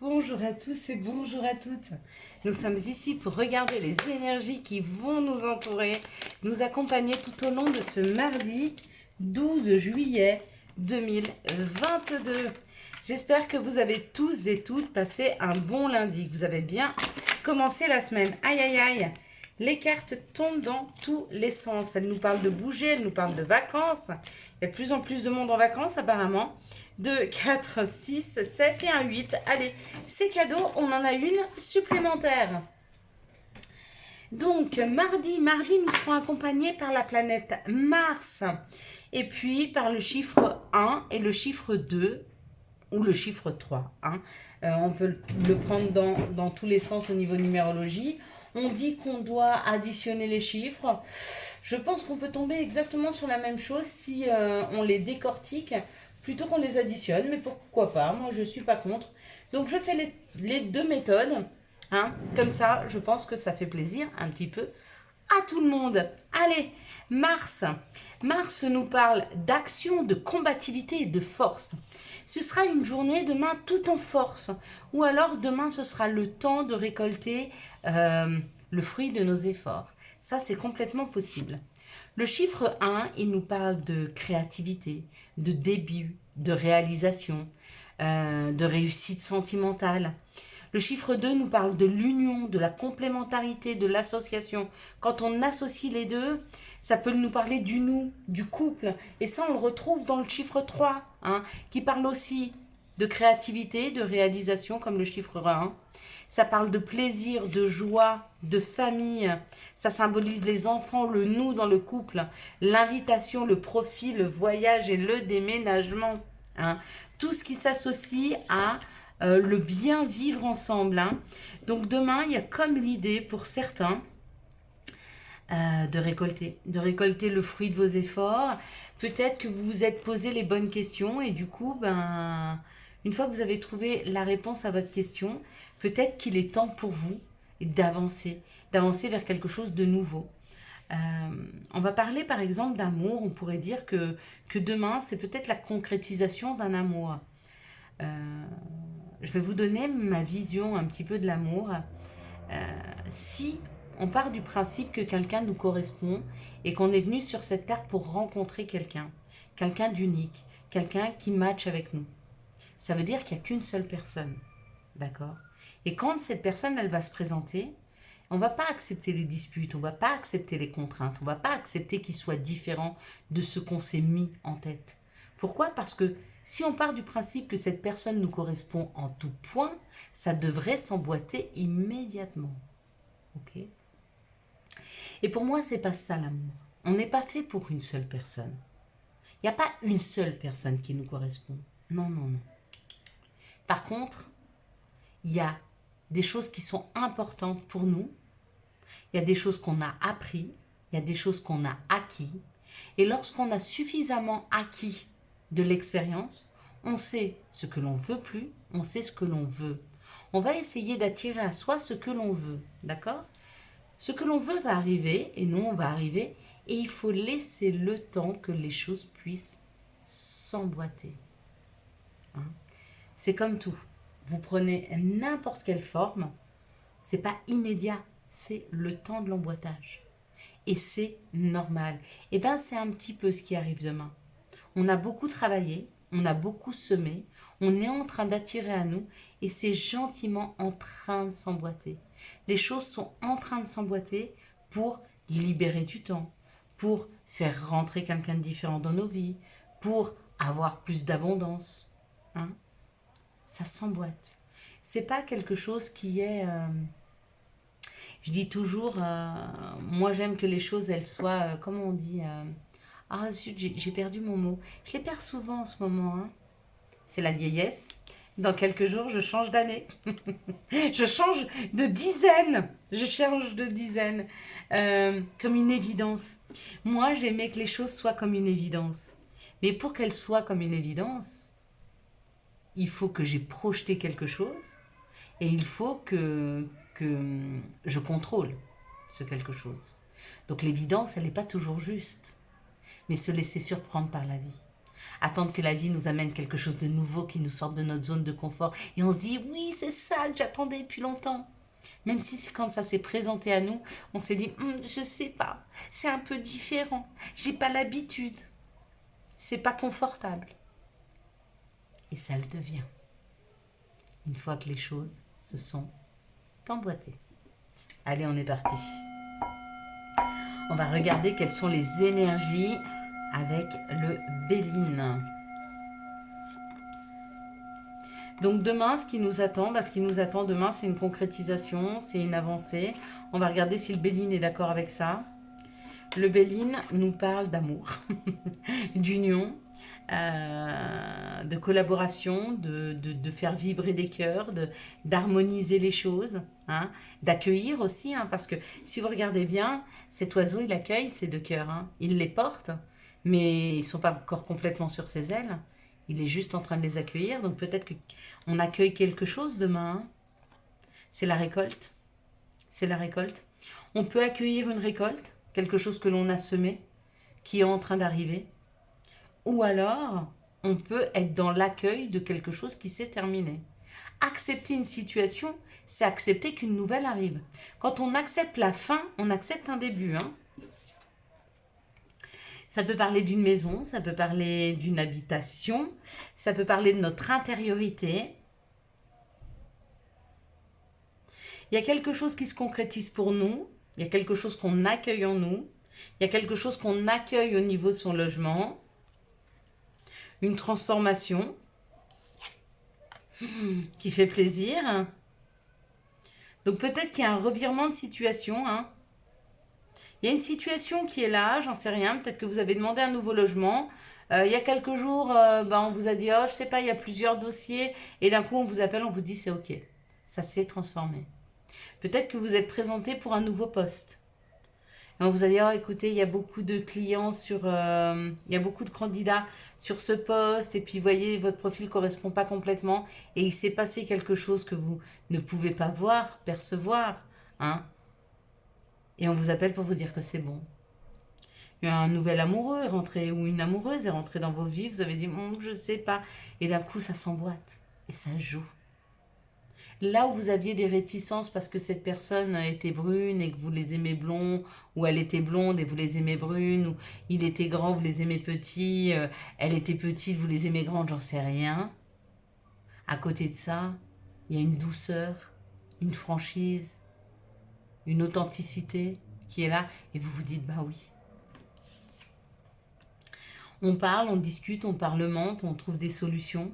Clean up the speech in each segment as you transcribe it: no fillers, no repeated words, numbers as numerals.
Bonjour à tous et bonjour à toutes. Nous sommes ici pour regarder les énergies qui vont nous entourer, nous accompagner tout au long de ce mardi 12 juillet 2022. J'espère que vous avez tous et toutes passé un bon lundi, que vous avez bien commencé la semaine. Aïe aïe aïe, les cartes tombent dans tous les sens. Elles nous parlent de bouger, elles nous parlent de vacances. Il y a de plus en plus de monde en vacances apparemment. 2, 4, 6, 7 et un 8. Allez, c'est cadeau, on en a une supplémentaire. Donc, mardi, nous serons accompagnés par la planète Mars. Et puis, par le chiffre 1 et le chiffre 2 ou le chiffre 3. Hein. On peut le prendre dans tous les sens au niveau numérologie. On dit qu'on doit additionner les chiffres. Je pense qu'on peut tomber exactement sur la même chose si on les décortique plutôt qu'on les additionne. Mais pourquoi pas? Moi, je ne suis pas contre. Donc, je fais les deux méthodes. Hein. Comme ça, je pense que ça fait plaisir un petit peu à tout le monde. Allez, Mars. Mars nous parle d'action, de combativité et de force. Ce sera une journée demain tout en force. Ou alors demain, ce sera le temps de récolter le fruit de nos efforts. Ça, c'est complètement possible. Le chiffre 1, il nous parle de créativité, de début, de réalisation, de réussite sentimentale. Le chiffre 2 nous parle de l'union, de la complémentarité, de l'association. Quand on associe les deux, ça peut nous parler du nous, du couple. Et ça, on le retrouve dans le chiffre 3, hein, qui parle aussi de créativité, de réalisation, comme le chiffre 1. Ça parle de plaisir, de joie, de famille. Ça symbolise les enfants, le nous dans le couple, l'invitation, le profit, le voyage et le déménagement. Hein. Tout ce qui s'associe à le bien vivre ensemble. Hein. Donc demain, il y a comme l'idée pour certains de récolter le fruit de vos efforts. Peut-être que vous vous êtes posé les bonnes questions et du coup, une fois que vous avez trouvé la réponse à votre question, peut-être qu'il est temps pour vous d'avancer vers quelque chose de nouveau. Euh, on va parler par exemple d'amour, on pourrait dire que demain, c'est peut-être la concrétisation d'un amour. Je vais vous donner ma vision un petit peu de l'amour. Si on part du principe que quelqu'un nous correspond et qu'on est venu sur cette terre pour rencontrer quelqu'un d'unique, quelqu'un qui matche avec nous, ça veut dire qu'il n'y a qu'une seule personne. D'accord? Et quand cette personne, elle va se présenter, on ne va pas accepter les disputes, on ne va pas accepter les contraintes, on ne va pas accepter qu'il soit différent de ce qu'on s'est mis en tête. Pourquoi? Parce que si on part du principe que cette personne nous correspond en tout point, ça devrait s'emboîter immédiatement. Ok? Et pour moi, c'est pas ça l'amour. On n'est pas fait pour une seule personne. Il n'y a pas une seule personne qui nous correspond. Non, non, non. Par contre, il y a des choses qui sont importantes pour nous. Il y a des choses qu'on a appris. Il y a des choses qu'on a acquis. Et lorsqu'on a suffisamment acquis de l'expérience, on sait ce que l'on veut plus, on sait ce que l'on veut. On va essayer d'attirer à soi ce que l'on veut, d'accord? Ce que l'on veut va arriver, et nous, on va arriver, et il faut laisser le temps que les choses puissent s'emboîter. Hein. C'est comme tout. Vous prenez n'importe quelle forme, c'est pas immédiat, c'est le temps de l'emboîtage. Et c'est normal. Et bien, c'est un petit peu ce qui arrive demain. On a beaucoup travaillé, on a beaucoup semé, on est en train d'attirer à nous et c'est gentiment en train de s'emboîter. Les choses sont en train de s'emboîter pour libérer du temps, pour faire rentrer quelqu'un de différent dans nos vies, pour avoir plus d'abondance. Hein. Ça s'emboîte. C'est pas quelque chose qui est... je dis toujours, moi j'aime que les choses elles soient, comment on dit, ah zut, j'ai perdu mon mot. Je les perds souvent en ce moment. Hein. C'est la vieillesse. Dans quelques jours, je change d'année. Je change de dizaine. Je change de dizaine. Comme une évidence. Moi, j'aimais que les choses soient comme une évidence. Mais pour qu'elles soient comme une évidence, il faut que j'ai projeté quelque chose et il faut que je contrôle ce quelque chose. Donc l'évidence, elle n'est pas toujours juste. Mais se laisser surprendre par la vie. Attendre que la vie nous amène quelque chose de nouveau qui nous sorte de notre zone de confort. Et on se dit, oui, c'est ça que j'attendais depuis longtemps. Même si quand ça s'est présenté à nous, on s'est dit, je sais pas, c'est un peu différent, j'ai pas l'habitude, c'est pas confortable. Et ça le devient, une fois que les choses se sont emboîtées. Allez, on est parti. On va regarder quelles sont les énergies avec le Béline. Donc demain, ce qui nous attend, demain, c'est une concrétisation, c'est une avancée. On va regarder si le Béline est d'accord avec ça. Le Béline nous parle d'amour, d'union, de collaboration, de faire vibrer des cœurs, d'harmoniser les choses, hein, d'accueillir aussi, hein, parce que si vous regardez bien, cet oiseau, il accueille ses deux cœurs, hein, il les porte, mais ils ne sont pas encore complètement sur ses ailes. Il est juste en train de les accueillir, donc peut-être qu'on accueille quelque chose demain. Hein. C'est la récolte. C'est la récolte. On peut accueillir une récolte, quelque chose que l'on a semé, qui est en train d'arriver. Ou alors, on peut être dans l'accueil de quelque chose qui s'est terminé. Accepter une situation, c'est accepter qu'une nouvelle arrive. Quand on accepte la fin, on accepte un début. Hein. Ça peut parler d'une maison, ça peut parler d'une habitation, ça peut parler de notre intériorité. Il y a quelque chose qui se concrétise pour nous, il y a quelque chose qu'on accueille en nous, il y a quelque chose qu'on accueille au niveau de son logement, une transformation qui fait plaisir. Donc peut-être qu'il y a un revirement de situation, hein. Il y a une situation qui est là, j'en sais rien, peut-être que vous avez demandé un nouveau logement. Il y a quelques jours, on vous a dit, oh, je sais pas, il y a plusieurs dossiers. Et d'un coup, on vous appelle, on vous dit, c'est OK. Ça s'est transformé. Peut-être que vous êtes présenté pour un nouveau poste. Et on vous a dit, oh, écoutez, il y a beaucoup de clients il y a beaucoup de candidats sur ce poste. Et puis, vous voyez, votre profil ne correspond pas complètement. Et il s'est passé quelque chose que vous ne pouvez pas voir, percevoir, hein. Et on vous appelle pour vous dire que c'est bon. Un nouvel amoureux est rentré ou une amoureuse est rentrée dans vos vies. Vous avez dit, je sais pas. Et d'un coup, ça s'emboîte. Et ça joue. Là où vous aviez des réticences parce que cette personne était brune et que vous les aimez blonds, ou elle était blonde et vous les aimez brunes, ou il était grand, vous les aimez petits, elle était petite, vous les aimez grandes, j'en sais rien. À côté de ça, il y a une douceur, une franchise, une authenticité qui est là et vous vous dites, bah oui. On parle, on discute, on parlemente, on trouve des solutions.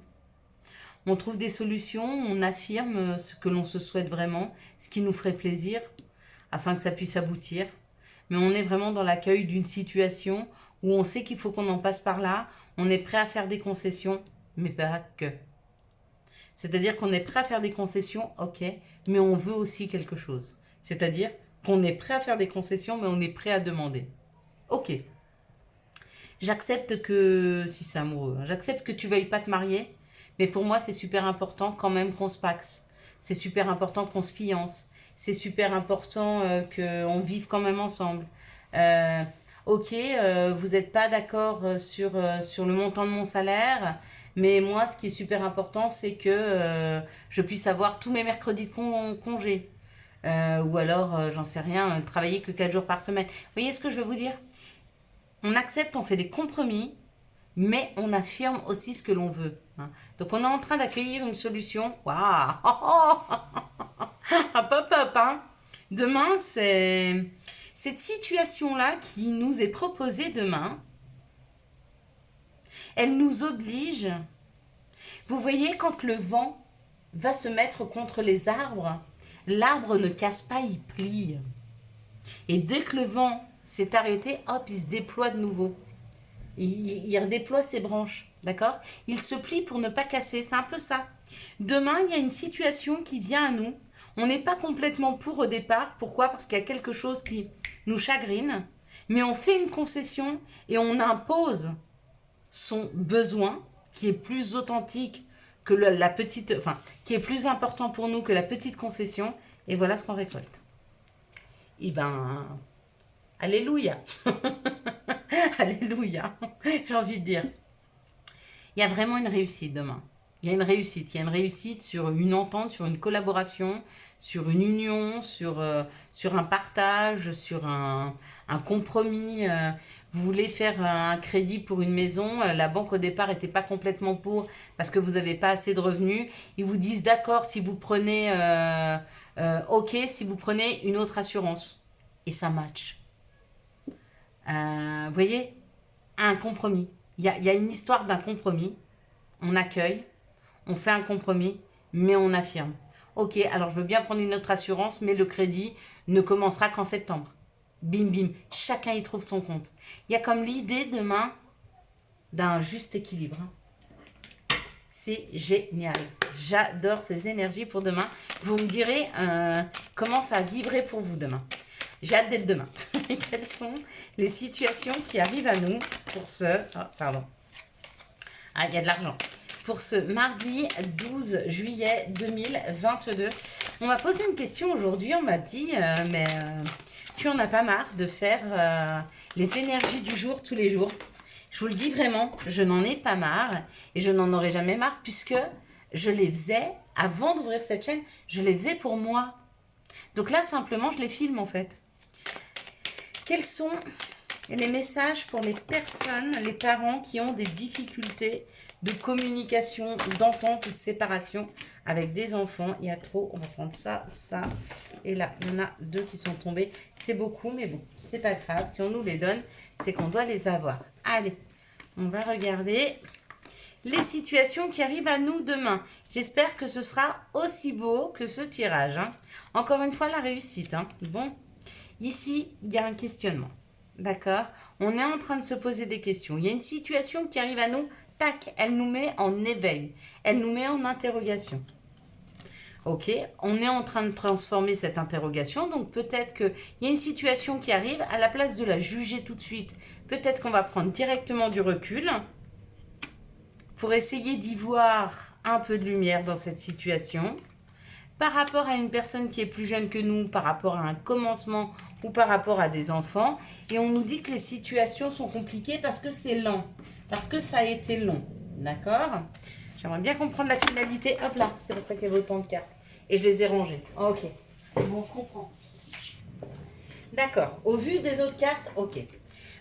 On trouve des solutions, on affirme ce que l'on se souhaite vraiment, ce qui nous ferait plaisir, afin que ça puisse aboutir. Mais on est vraiment dans l'accueil d'une situation où on sait qu'il faut qu'on en passe par là, on est prêt à faire des concessions, mais pas que. C'est-à-dire qu'on est prêt à faire des concessions, ok, mais on veut aussi quelque chose. C'est-à-dire qu'on est prêt à faire des concessions, mais on est prêt à demander. Ok, j'accepte que, si c'est amoureux, j'accepte que tu veuilles pas te marier, mais pour moi c'est super important quand même qu'on se paxe. C'est super important qu'on se fiance. C'est super important qu'on vive quand même ensemble. Ok, vous n'êtes pas d'accord sur le montant de mon salaire, mais moi ce qui est super important c'est que je puisse avoir tous mes mercredis de congé. Ou alors, j'en sais rien, travailler que 4 jours par semaine. Vous voyez ce que je veux vous dire? On accepte, on fait des compromis, mais on affirme aussi ce que l'on veut. Hein. Donc on est en train d'accueillir une solution. Waouh. Hop, hop, hop, hein. Demain, c'est cette situation-là qui nous est proposée demain. Elle nous oblige. Vous voyez, quand le vent va se mettre contre les arbres, l'arbre ne casse pas, il plie. Et dès que le vent s'est arrêté, hop, il se déploie de nouveau. Il redéploie ses branches, d'accord? Il se plie pour ne pas casser, c'est un peu ça. Demain, il y a une situation qui vient à nous. On n'est pas complètement pour au départ. Pourquoi? Parce qu'il y a quelque chose qui nous chagrine. Mais on fait une concession et on impose son besoin qui est plus authentique que la petite... Enfin, qui est plus important pour nous que la petite concession. Et voilà ce qu'on récolte. Eh ben... Alléluia. Alléluia, j'ai envie de dire. Il y a vraiment une réussite demain. Il y a une réussite. Il y a une réussite sur une entente, sur une collaboration, sur une union, sur un partage, sur un compromis. Vous voulez faire un crédit pour une maison. La banque au départ n'était pas complètement pour parce que vous n'avez pas assez de revenus. Ils vous disent d'accord si vous prenez OK si vous prenez une autre assurance. Et ça match. Vous voyez, un compromis. Il y a une histoire d'un compromis. On accueille, on fait un compromis, mais on affirme. Ok, alors je veux bien prendre une autre assurance, mais le crédit ne commencera qu'en septembre. Bim, bim, chacun y trouve son compte. Il y a comme l'idée demain d'un juste équilibre. C'est génial. J'adore ces énergies pour demain. Vous me direz comment ça a vibré pour vous demain. J'ai hâte d'être demain. Quelles sont les situations qui arrivent à nous pour ce... Oh, pardon. Ah, il y a de l'argent. Pour ce mardi 12 juillet 2022. On m'a posé une question aujourd'hui. On m'a dit, tu en as pas marre de faire les énergies du jour tous les jours? Je vous le dis vraiment, je n'en ai pas marre et je n'en aurai jamais marre puisque je les faisais, avant d'ouvrir cette chaîne, je les faisais pour moi. Donc là, simplement, je les filme en fait. Quels sont les messages pour les personnes, les parents qui ont des difficultés de communication, d'entente ou de séparation avec des enfants? Il y a trop, on va prendre ça, ça. Et là, il y en a 2 qui sont tombés. C'est beaucoup, mais bon, c'est pas grave. Si on nous les donne, c'est qu'on doit les avoir. Allez, on va regarder les situations qui arrivent à nous demain. J'espère que ce sera aussi beau que ce tirage. Hein. Encore une fois, la réussite. Hein. Bon, ici, il y a un questionnement. D'accord? On est en train de se poser des questions. Il y a une situation qui arrive à nous. Tac, elle nous met en éveil. Elle nous met en interrogation. Ok, on est en train de transformer cette interrogation. Donc peut-être qu'il y a une situation qui arrive. À la place de la juger tout de suite, peut-être qu'on va prendre directement du recul pour essayer d'y voir un peu de lumière dans cette situation. Par rapport à une personne qui est plus jeune que nous, par rapport à un commencement ou par rapport à des enfants. Et on nous dit que les situations sont compliquées parce que c'est lent, parce que ça a été long. D'accord? J'aimerais bien comprendre la finalité. Hop là, c'est pour ça qu'il y avait autant de cartes. Et je les ai rangées. Ok. Bon, je comprends. D'accord. Au vu des autres cartes, ok.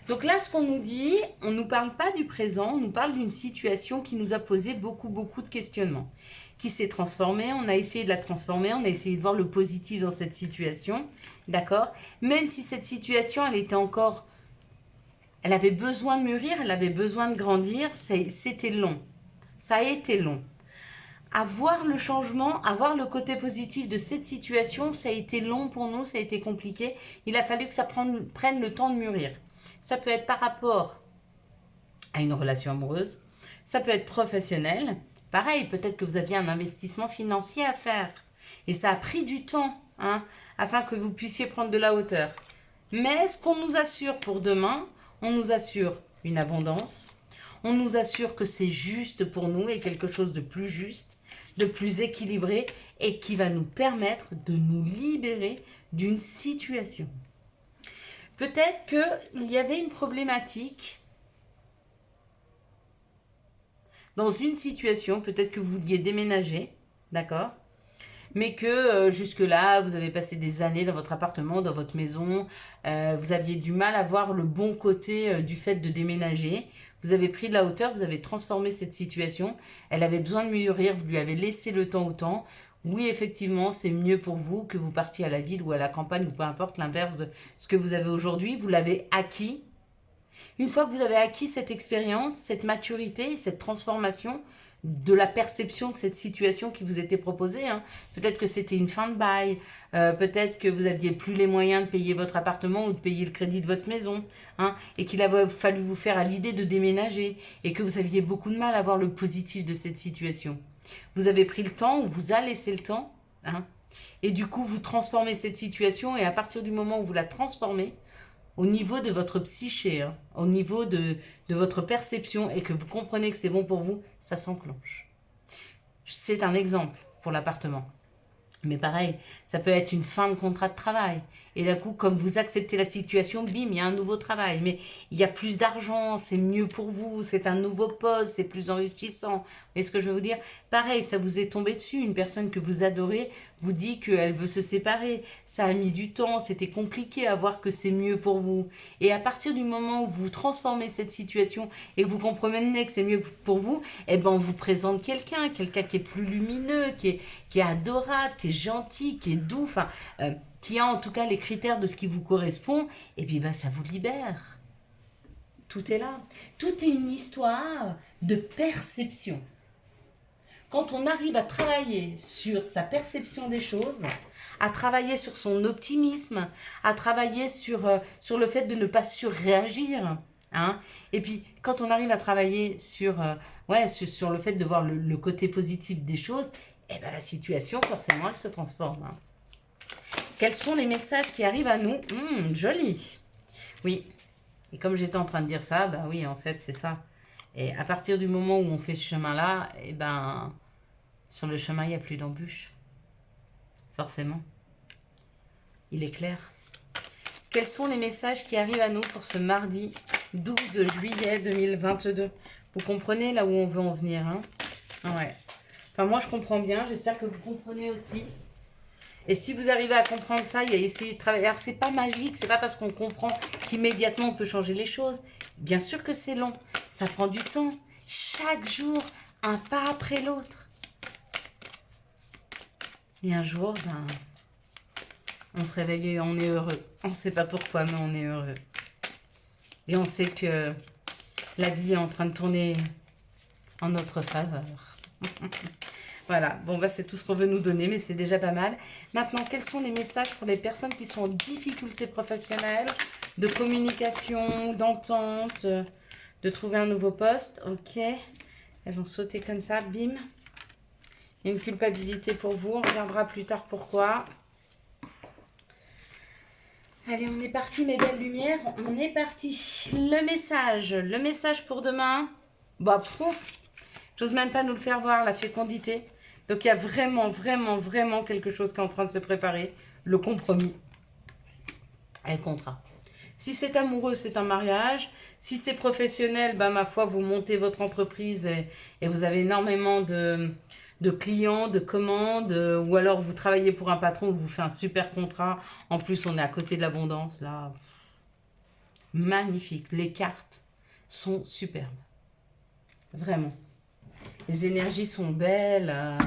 Donc là, ce qu'on nous dit, on ne nous parle pas du présent, on nous parle d'une situation qui nous a posé beaucoup de questionnements, qui s'est transformée, on a essayé de la transformer, on a essayé de voir le positif dans cette situation, d'accord? Même si cette situation, elle était encore... Elle avait besoin de mûrir, elle avait besoin de grandir, c'était long. Ça a été long. À voir le changement, à voir le côté positif de cette situation, ça a été long pour nous, ça a été compliqué. Il a fallu que ça prenne le temps de mûrir. Ça peut être par rapport à une relation amoureuse, ça peut être professionnel. Pareil, peut-être que vous aviez un investissement financier à faire. Et ça a pris du temps, hein, afin que vous puissiez prendre de la hauteur. Mais ce qu'on nous assure pour demain, on nous assure une abondance. On nous assure que c'est juste pour nous et quelque chose de plus juste, de plus équilibré et qui va nous permettre de nous libérer d'une situation. Peut-être qu'il y avait une problématique dans une situation, peut-être que vous vouliez déménager, d'accord? Mais que jusque-là, vous avez passé des années dans votre appartement, dans votre maison, vous aviez du mal à voir le bon côté du fait de déménager. Vous avez pris de la hauteur, vous avez transformé cette situation. Elle avait besoin de mûrir, vous lui avez laissé le temps au temps. Oui, effectivement, c'est mieux pour vous que vous partiez à la ville ou à la campagne ou peu importe, l'inverse de ce que vous avez aujourd'hui. Vous l'avez acquis. Une fois que vous avez acquis cette expérience, cette maturité, cette transformation de la perception de cette situation qui vous était proposée, hein. Peut-être que c'était une fin de bail, peut-être que vous n'aviez plus les moyens de payer votre appartement ou de payer le crédit de votre maison, hein, et qu'il avait fallu vous faire à l'idée de déménager et que vous aviez beaucoup de mal à voir le positif de cette situation. Vous avez pris le temps, on vous a laissé le temps, hein, et du coup vous transformez cette situation et à partir du moment où vous la transformez, au niveau de votre psyché, hein, au niveau de votre perception et que vous comprenez que c'est bon pour vous, ça s'enclenche. C'est un exemple pour l'appartement. Mais pareil, ça peut être une fin de contrat de travail. Et d'un coup, comme vous acceptez la situation, bim, il y a un nouveau travail. Mais il y a plus d'argent, c'est mieux pour vous, c'est un nouveau poste, c'est plus enrichissant. Vous voyez ce que je veux vous dire? Pareil, ça vous est tombé dessus. Une personne que vous adorez vous dit qu'elle veut se séparer. Ça a mis du temps, c'était compliqué à voir que c'est mieux pour vous. Et à partir du moment où vous transformez cette situation et que vous comprenez que c'est mieux pour vous, eh ben on vous présente quelqu'un qui est plus lumineux, qui est adorable, qui est gentil, qui est doux, enfin, qui a en tout cas les critères de ce qui vous correspond, et puis ben, ça vous libère. Tout est là. Tout est une histoire de perception. Quand on arrive à travailler sur sa perception des choses, à travailler sur son optimisme, à travailler sur le fait de ne pas surréagir, hein, et puis quand on arrive à travailler sur le fait de voir le côté positif des choses, eh ben, la situation, forcément, elle se transforme. Hein. Quels sont les messages qui arrivent à nous? Joli. Oui. Et comme j'étais en train de dire ça, bah oui, en fait, c'est ça. Et à partir du moment où on fait ce chemin-là, eh ben, sur le chemin, il n'y a plus d'embûches. Forcément. Il est clair. Quels sont les messages qui arrivent à nous pour ce mardi 12 juillet 2022? Vous comprenez là où on veut en venir, hein? Ouais. Enfin, moi, je comprends bien. J'espère que vous comprenez aussi. Et si vous arrivez à comprendre ça, il y a essayer de travailler. Alors, c'est pas magique, c'est pas parce qu'on comprend qu'immédiatement on peut changer les choses. Bien sûr que c'est long, ça prend du temps. Chaque jour, un pas après l'autre. Et un jour, ben, on se réveille et on est heureux. On ne sait pas pourquoi, mais on est heureux. Et on sait que la vie est en train de tourner en notre faveur. Voilà, bon, bah, c'est tout ce qu'on veut nous donner, mais c'est déjà pas mal. Maintenant, quels sont les messages pour les personnes qui sont en difficulté professionnelle, de communication, d'entente, de trouver un nouveau poste? Ok, elles vont sauter comme ça, bim. Il y a une culpabilité pour vous, on regardera plus tard pourquoi. Allez, on est parti, mes belles lumières, on est parti. Le message pour demain, bah, j'ose même pas nous le faire voir, la fécondité. Donc, il y a vraiment quelque chose qui est en train de se préparer. Le compromis et le contrat. Si c'est amoureux, c'est un mariage. Si c'est professionnel, bah, ma foi, vous montez votre entreprise et vous avez énormément de clients, de commandes, ou alors vous travaillez pour un patron, vous fait un super contrat. En plus, on est à côté de l'abondance, là. Magnifique. Les cartes sont superbes. Vraiment. Les énergies sont belles.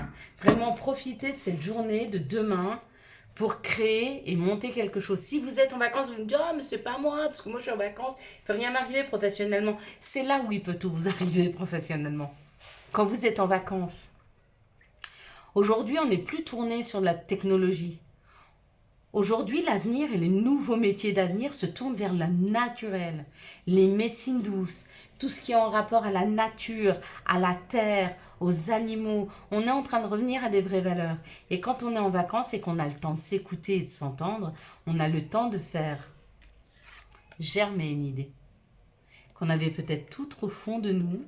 Vraiment profitez de cette journée de demain pour créer et monter quelque chose. Si vous êtes en vacances, vous me dites « Ah, mais c'est pas moi, parce que moi je suis en vacances, il ne peut rien m'arriver professionnellement. » C'est là où il peut tout vous arriver professionnellement. Quand vous êtes en vacances. Aujourd'hui, on n'est plus tourné sur la technologie. Aujourd'hui, l'avenir et les nouveaux métiers d'avenir se tournent vers la naturelle, les médecines douces, tout ce qui est en rapport à la nature, à la terre, aux animaux. On est en train de revenir à des vraies valeurs. Et quand on est en vacances et qu'on a le temps de s'écouter et de s'entendre, on a le temps de faire germer une idée qu'on avait peut-être tout au fond de nous.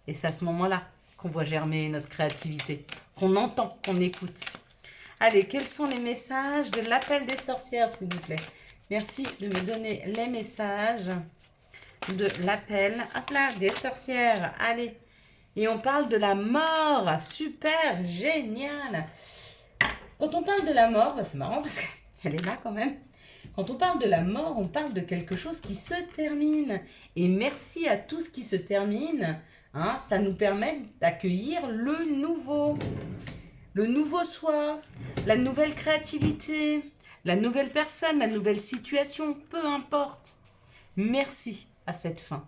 Et c'est à ce moment-là qu'on voit germer notre créativité, qu'on entend, qu'on écoute. Allez, quels sont les messages de l'appel des sorcières, s'il vous plaît? Merci de me donner les messages de l'appel. Hop là, des sorcières. Allez. Et on parle de la mort. Super, génial. Quand on parle de la mort, c'est marrant parce qu'elle est là quand même. Quand on parle de la mort, on parle de quelque chose qui se termine. Et merci à tout ce qui se termine. Hein, ça nous permet d'accueillir le nouveau. Le nouveau soi, la nouvelle créativité, la nouvelle personne, la nouvelle situation, peu importe. Merci à cette fin.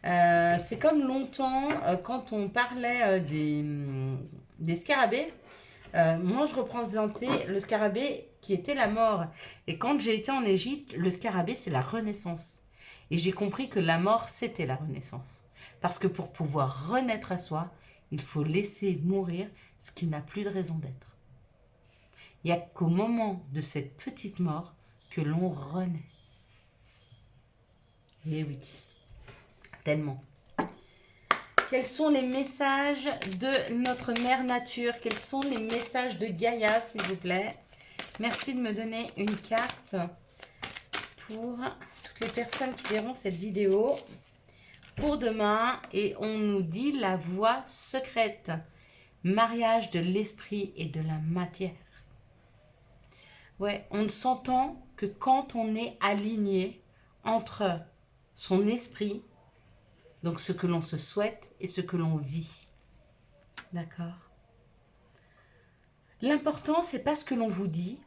C'est comme longtemps, quand on parlait des scarabées, moi je représentais le scarabée qui était la mort. Et quand j'ai été en Égypte, le scarabée c'est la renaissance. Et j'ai compris que la mort c'était la renaissance. Parce que pour pouvoir renaître à soi, il faut laisser mourir ce qui n'a plus de raison d'être. Il n'y a qu'au moment de cette petite mort que l'on renaît. Et oui, tellement. Quels sont les messages de notre mère nature? Quels sont les messages de Gaïa, s'il vous plaît? Merci de me donner une carte pour toutes les personnes qui verront cette vidéo pour demain. Et on nous dit la voie secrète. Mariage de l'esprit et de la matière. Ouais, on ne s'entend que quand on est aligné entre son esprit, donc ce que l'on se souhaite et ce que l'on vit. D'accord? L'important, c'est pas ce que l'on vous dit.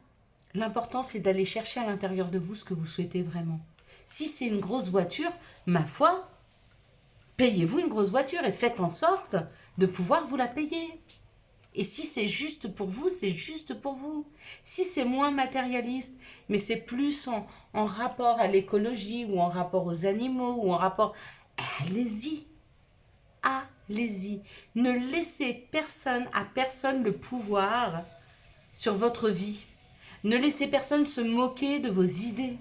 L'important, c'est d'aller chercher à l'intérieur de vous ce que vous souhaitez vraiment. Si c'est une grosse voiture, ma foi, payez-vous une grosse voiture et faites en sorte de pouvoir vous la payer. Et si c'est juste pour vous, c'est juste pour vous. Si c'est moins matérialiste, mais c'est plus en rapport à l'écologie ou en rapport aux animaux ou en rapport... Allez-y. Allez-y. Ne laissez personne le pouvoir sur votre vie. Ne laissez personne se moquer de vos idées.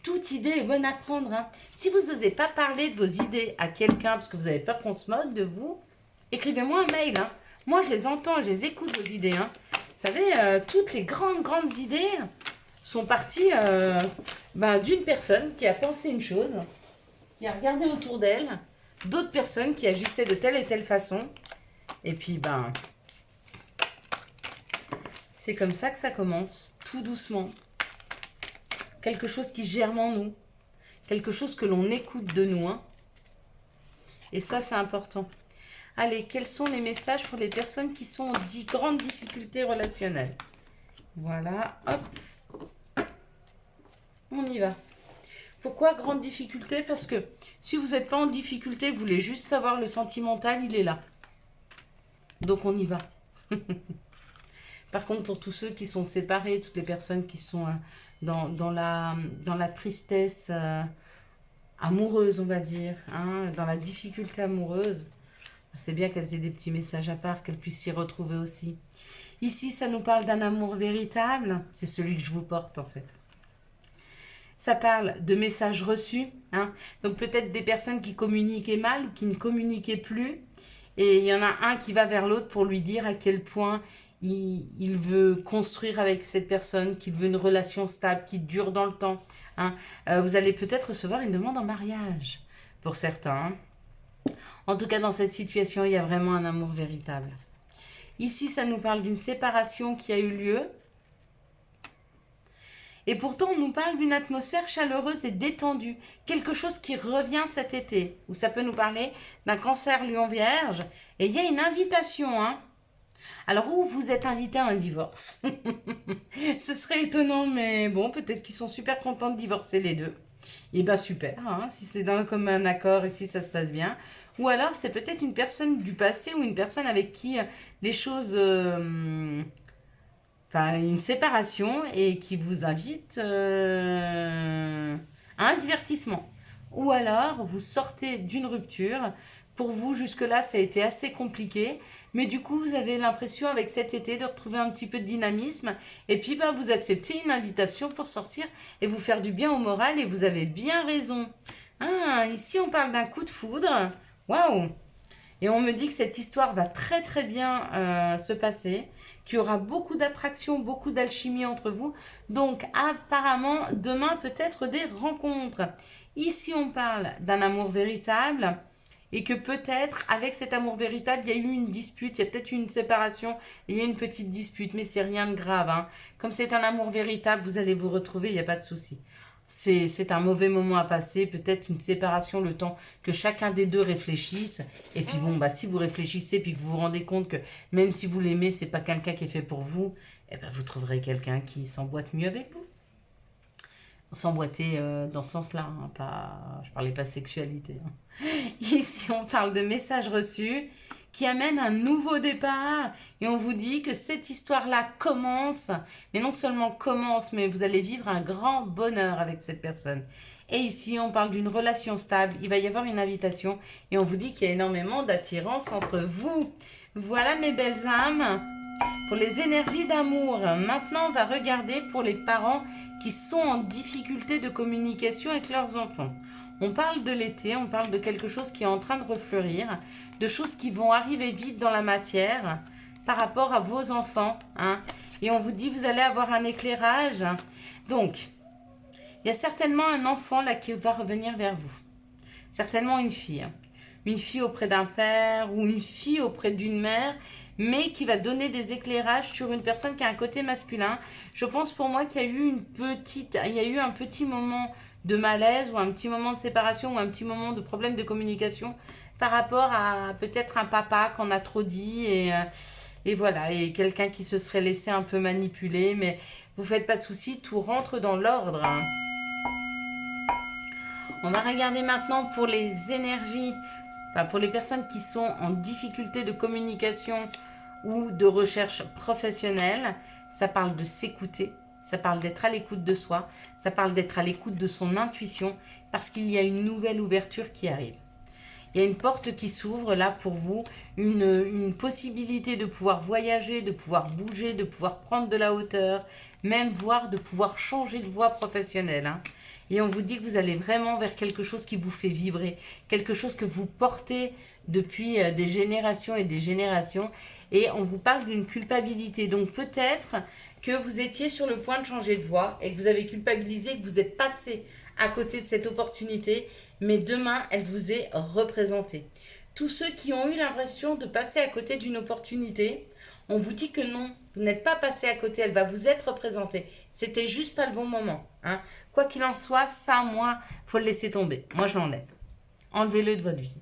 Toute idée est bonne à prendre. Hein. Si vous n'osez pas parler de vos idées à quelqu'un parce que vous avez peur qu'on se moque de vous, écrivez-moi un mail. Hein. Moi, je les entends, je les écoute, vos idées. Hein. Vous savez, toutes les grandes idées sont parties d'une personne qui a pensé une chose, qui a regardé autour d'elle, d'autres personnes qui agissaient de telle et telle façon. Et puis, c'est comme ça que ça commence, tout doucement. Quelque chose qui germe en nous. Quelque chose que l'on écoute de nous. Hein. Et ça, c'est important. Allez, quels sont les messages pour les personnes qui sont en grande difficulté relationnelle? Voilà, hop. On y va. Pourquoi grande difficulté? Parce que si vous n'êtes pas en difficulté, vous voulez juste savoir le sentimental, il est là. Donc on y va. Par contre, pour tous ceux qui sont séparés, toutes les personnes qui sont dans la tristesse amoureuse, on va dire, hein, dans la difficulté amoureuse, c'est bien qu'elles aient des petits messages à part, qu'elles puissent s'y retrouver aussi. Ici, ça nous parle d'un amour véritable. C'est celui que je vous porte, en fait. Ça parle de messages reçus. Hein. Donc, peut-être des personnes qui communiquaient mal ou qui ne communiquaient plus. Et il y en a un qui va vers l'autre pour lui dire à quel point il veut construire avec cette personne, qu'il veut une relation stable, qui dure dans le temps. Hein. Vous allez peut-être recevoir une demande en mariage, pour certains. Hein. En tout cas, dans cette situation, il y a vraiment un amour véritable. Ici, ça nous parle d'une séparation qui a eu lieu. Et pourtant, on nous parle d'une atmosphère chaleureuse et détendue. Quelque chose qui revient cet été. Ou ça peut nous parler d'un cancer lion vierge. Et il y a une invitation. Hein. Alors, où vous êtes invité à un divorce? Ce serait étonnant, mais bon, peut-être qu'ils sont super contents de divorcer les deux. Et bien super, hein, si c'est dans le commun accord et si ça se passe bien. Ou alors c'est peut-être une personne du passé ou une personne avec qui les choses... une séparation et qui vous invite à un divertissement. Ou alors vous sortez d'une rupture. Pour vous, jusque-là, ça a été assez compliqué. Mais du coup, vous avez l'impression, avec cet été, de retrouver un petit peu de dynamisme. Et puis, vous acceptez une invitation pour sortir et vous faire du bien au moral. Et vous avez bien raison. Ah, ici, on parle d'un coup de foudre. Waouh! Et on me dit que cette histoire va très, très bien se passer. Qu'il y aura beaucoup d'attraction, beaucoup d'alchimie entre vous. Donc, apparemment, demain, peut-être des rencontres. Ici, on parle d'un amour véritable. Et que peut-être, avec cet amour véritable, il y a eu une dispute, il y a peut-être eu une séparation, il y a une petite dispute, mais c'est rien de grave. Hein. Comme c'est un amour véritable, vous allez vous retrouver, il n'y a pas de souci. C'est un mauvais moment à passer, peut-être une séparation, le temps que chacun des deux réfléchisse. Et puis si vous réfléchissez, puis que vous vous rendez compte que même si vous l'aimez, c'est pas quelqu'un qui est fait pour vous, vous trouverez quelqu'un qui s'emboîte mieux avec vous. S'emboîter dans ce sens-là, hein, je parlais pas de sexualité. Hein. Ici, on parle de messages reçus qui amènent un nouveau départ. Et on vous dit que cette histoire-là commence, mais non seulement commence, mais vous allez vivre un grand bonheur avec cette personne. Et ici, on parle d'une relation stable. Il va y avoir une invitation et on vous dit qu'il y a énormément d'attirance entre vous. Voilà mes belles âmes. Pour les énergies d'amour, maintenant on va regarder pour les parents qui sont en difficulté de communication avec leurs enfants. On parle de l'été, on parle de quelque chose qui est en train de refleurir, de choses qui vont arriver vite dans la matière par rapport à vos enfants. Hein. Et on vous dit, vous allez avoir un éclairage. Donc, il y a certainement un enfant là qui va revenir vers vous. Certainement une fille. Une fille auprès d'un père ou une fille auprès d'une mère, mais qui va donner des éclairages sur une personne qui a un côté masculin. Je pense pour moi qu'il y a eu un petit moment de malaise ou un petit moment de séparation ou un petit moment de problème de communication par rapport à peut-être un papa qu'on a trop dit et voilà, et quelqu'un qui se serait laissé un peu manipuler, mais vous faites pas de soucis, tout rentre dans l'ordre. Hein. On va regarder maintenant pour les énergies, enfin pour les personnes qui sont en difficulté de communication ou de recherche professionnelle. Ça parle de s'écouter, ça parle d'être à l'écoute de soi, ça parle d'être à l'écoute de son intuition parce qu'il y a une nouvelle ouverture qui arrive. Il y a une porte qui s'ouvre là pour vous, une possibilité de pouvoir voyager, de pouvoir bouger, de pouvoir prendre de la hauteur, même voire de pouvoir changer de voie professionnelle. Hein. Et on vous dit que vous allez vraiment vers quelque chose qui vous fait vibrer, quelque chose que vous portez depuis des générations et des générations. Et on vous parle d'une culpabilité. Donc peut-être que vous étiez sur le point de changer de voie et que vous avez culpabilisé, que vous êtes passé à côté de cette opportunité, mais demain, elle vous est représentée. Tous ceux qui ont eu l'impression de passer à côté d'une opportunité, on vous dit que non, vous n'êtes pas passé à côté, elle va vous être représentée. C'était juste pas le bon moment. Hein. Quoi qu'il en soit, ça, moi, faut le laisser tomber. Moi, je l'enlève. Enlevez-le de votre vie.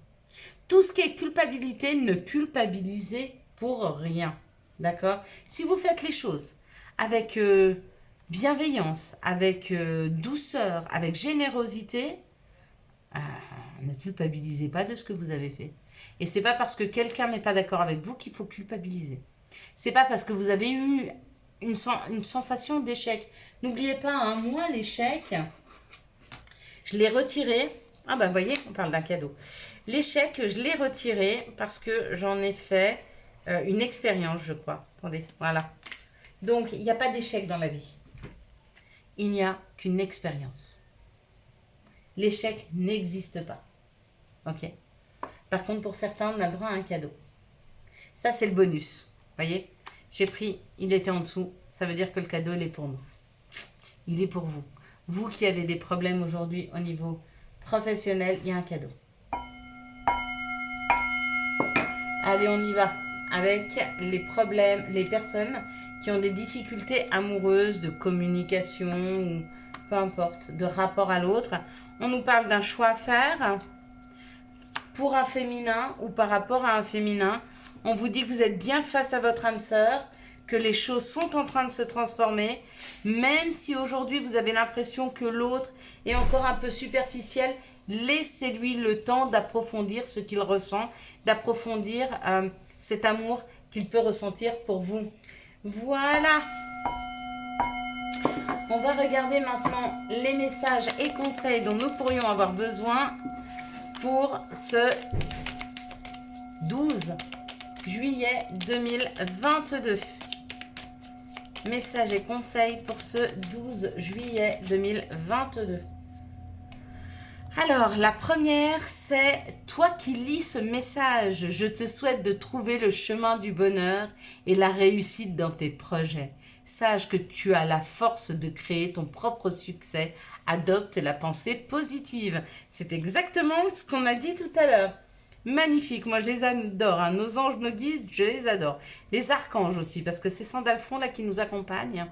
Tout ce qui est culpabilité, ne culpabilisez pour rien. D'accord? Si vous faites les choses avec bienveillance, avec douceur, avec générosité, ne culpabilisez pas de ce que vous avez fait. Et c'est pas parce que quelqu'un n'est pas d'accord avec vous qu'il faut culpabiliser. C'est pas parce que vous avez eu une sensation d'échec. N'oubliez pas, hein, moi, l'échec, je l'ai retiré. Ah ben, vous voyez, on parle d'un cadeau. L'échec, je l'ai retiré parce que j'en ai fait une expérience, je crois. Attendez, voilà. Donc, il n'y a pas d'échec dans la vie. Il n'y a qu'une expérience. L'échec n'existe pas. Ok. Par contre, pour certains, on a le droit à un cadeau. Ça, c'est le bonus. Voyez, j'ai pris, il était en dessous. Ça veut dire que le cadeau, il est pour nous. Il est pour vous. Vous qui avez des problèmes aujourd'hui au niveau professionnel, il y a un cadeau. Allez, on y va. Avec les problèmes, les personnes qui ont des difficultés amoureuses, de communication, ou peu importe, de rapport à l'autre. On nous parle d'un choix à faire pour un féminin ou par rapport à un féminin. On vous dit que vous êtes bien face à votre âme sœur, que les choses sont en train de se transformer, même si aujourd'hui vous avez l'impression que l'autre est encore un peu superficiel, laissez-lui le temps d'approfondir ce qu'il ressent, d'approfondir cet amour qu'il peut ressentir pour vous. Voilà. On va regarder maintenant les messages et conseils dont nous pourrions avoir besoin pour ce 12 juillet 2022. Messages et conseils pour ce 12 juillet 2022. Alors, la première, c'est toi qui lis ce message. Je te souhaite de trouver le chemin du bonheur et la réussite dans tes projets. Sache que tu as la force de créer ton propre succès. Adopte la pensée positive. C'est exactement ce qu'on a dit tout à l'heure. Magnifique, moi je les adore. Hein. Nos anges, nos guides, je les adore. Les archanges aussi, parce que c'est Sandalphon là qui nous accompagne.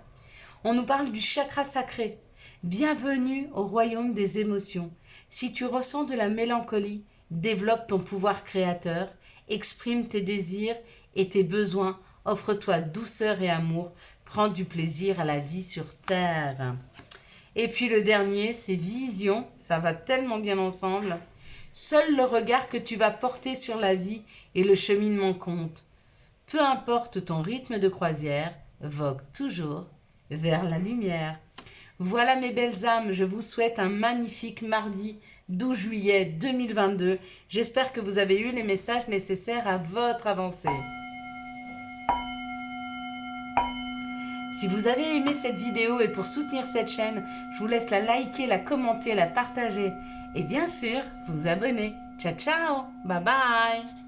On nous parle du chakra sacré. Bienvenue au royaume des émotions. Si tu ressens de la mélancolie, développe ton pouvoir créateur, exprime tes désirs et tes besoins, offre-toi douceur et amour, prends du plaisir à la vie sur terre. Et puis le dernier, c'est vision, ça va tellement bien ensemble. Seul le regard que tu vas porter sur la vie et le cheminement compte. Peu importe ton rythme de croisière, vogue toujours vers la lumière. Voilà mes belles âmes, je vous souhaite un magnifique mardi 12 juillet 2022. J'espère que vous avez eu les messages nécessaires à votre avancée. Si vous avez aimé cette vidéo et pour soutenir cette chaîne, je vous laisse la liker, la commenter, la partager et bien sûr vous abonner. Ciao ciao, bye bye.